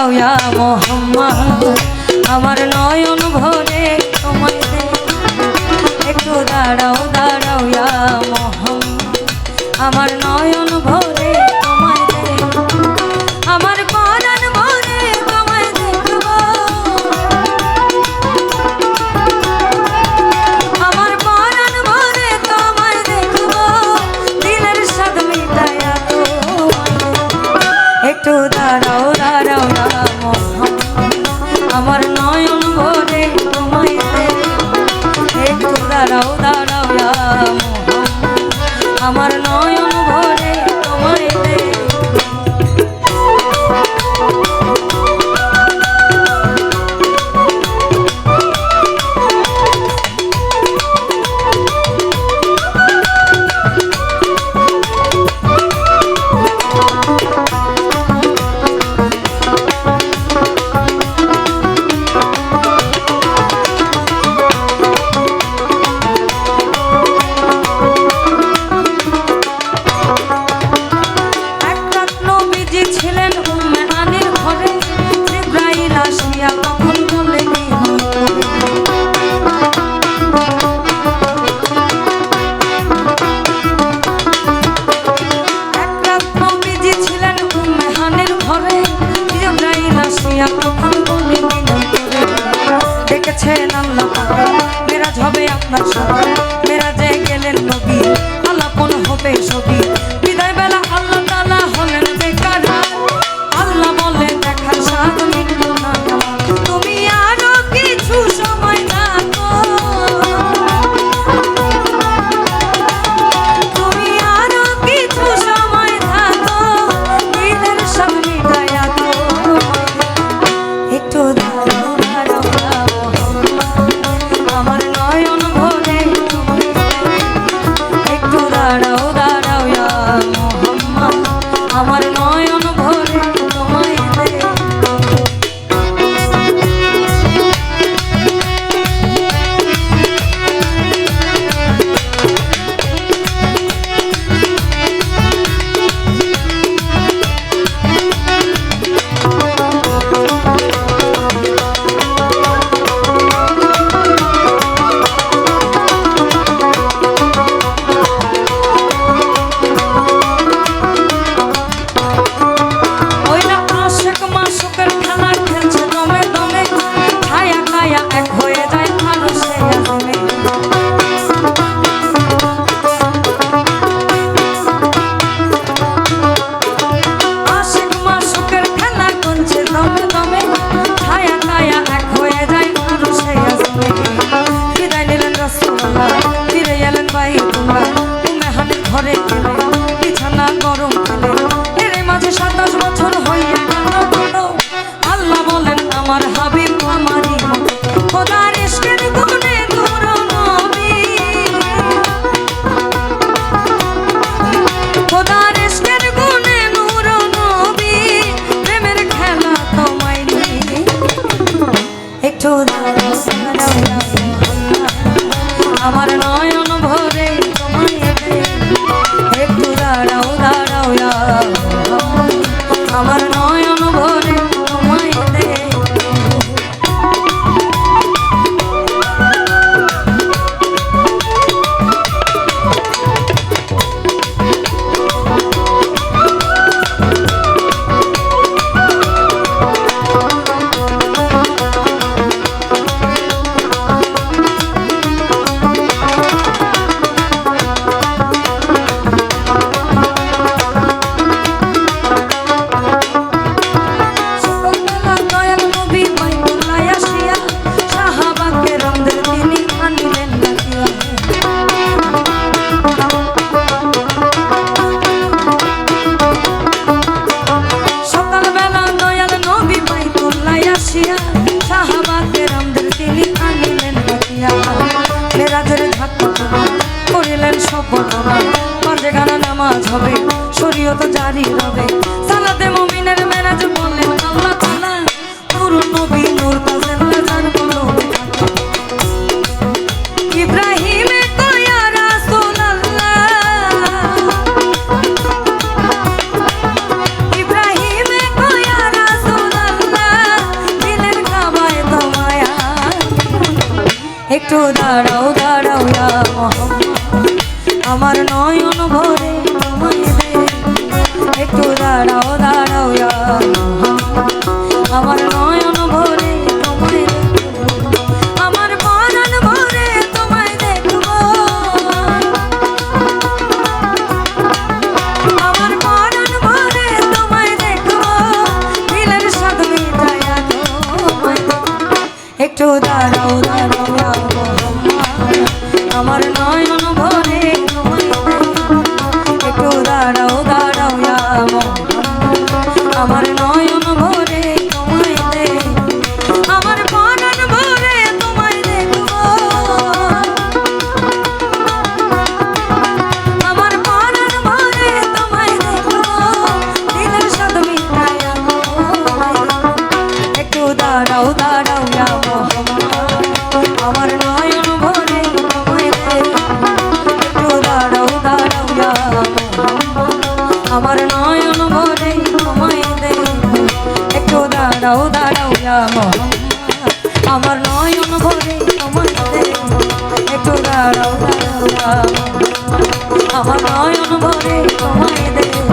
দাঁড়াও ইয়া মোহাম্মদ আমার নয়ন ভরে তোমায় দে একটু দাঁড়াও দাঁড়াও ইয়া মোহাম্মদ আমার নয়ন ভরে তোমায় দে আমার পরাণ ভরে তোমায় দেখব আমার পরাণ ভরে তোমায় দেখব দিলের স্বাদ মিটায়া তোমায় একটু দাঁড়াও দাঁড়াও ইয়া মোহাম্মদ আমার নয়ন ভরে তোমায় দে একটু দাঁড়াও দাঁড়াও ইয়া মোহাম্মদ আমার নয়ন ভরে তোমায় দে দেখেছেন আল্লাহ মেরাজ হবে আপনার সাথে মেরাজে গেলেন নবী আলাপন হবে ছবি বিদায় বেলা আল্লাহ তাআলা হলেন বেকার আল্লাহ বলে দেখার স্বাদ মিটল না তুমি আরো কিছু সময় থাকো তুমি আরো কিছু সময় থাকো দিলের স্বাদ মিটায়া তো একটু দাঁড়াও আমার নয়ন ভরে একটু দাঁড়াও দাঁড়াও ইয়া মোহাম্মদ আমার নয়ন ভরে তোমায় দে বিছানা গরম এর মাঝে 27 বছর হইয়া গেল আল্লাহ বলেন আমার হাবিব আমারই খোদার ইশকের গুণে নূর নবী খোদার ইশকের গুণে নূর নবী প্রেমের খেলা তোমায় নিয়ে একটু দাঁড়াও আমার নয়ন ভরে তোমায় দে একটু দাঁড়াও দাঁড়াও ইয়া আমার নয়ন ভরে তোমায় দে নামাজ হবে শরীয়ত জারি রবে সালাতে মুমিনের মেরাজ বললেন আল্লাহ তাআলা নূর নবী নূর তাজেল জান বলো ইব্রাহিম কয়া রাসূলুল্লাহ ইব্রাহিম কয়া রাসূলুল্লাহ একটু দাঁড়াও দাঁড়াও ইয়া মোহাম্মদ আমার নয়ন ভরে তোমায় দে একটু দাঁড়াও দাঁড়াও ইয়া মোহাম্মদ আমার নয়ন ভরে তোমায় দেখবো আমার পরাণ ভরে তোমায় দেখবো আমার পরাণ ভরে তোমায় দেখবো দিলের স্বাদ মিটাইয়া তোমায় দেখবো একটু দাঁড়াও দাঁড়াও ইয়া মোহাম্মদ আমার নয়ন ভরে তোমায় দেখবো একটু দাঁড়াও দাঁড়াও ইয়া মোহাম্মদ আমার নয়ন ভরে তোমায় দেখবো আমার পরাণ ভরে তোমায় দেখবো আমার পরাণ ভরে তোমায় দেখবো দিলের স্বাদ মিটাইয়া তোমায় দেখবো একটু দাঁড়াও দাঁড়াও ইয়া মোহাম্মদ আমার নয়ন ভরে তোমায় দেখবো একটু দাঁড়াও দাঁড়াও ইয়া মোহাম্মদ আমার নয়ন ভরে তোমায় দেখবো একটু দাঁড়াও দাঁড়াও ইয়া মোহাম্মদ আমার নয়ন ভরে তোমায় দেখবো একটু দাঁড়াও দাঁড়াও ইয়া মোহাম্মদ আমার নয়ন ভরে তোমায় দেখবো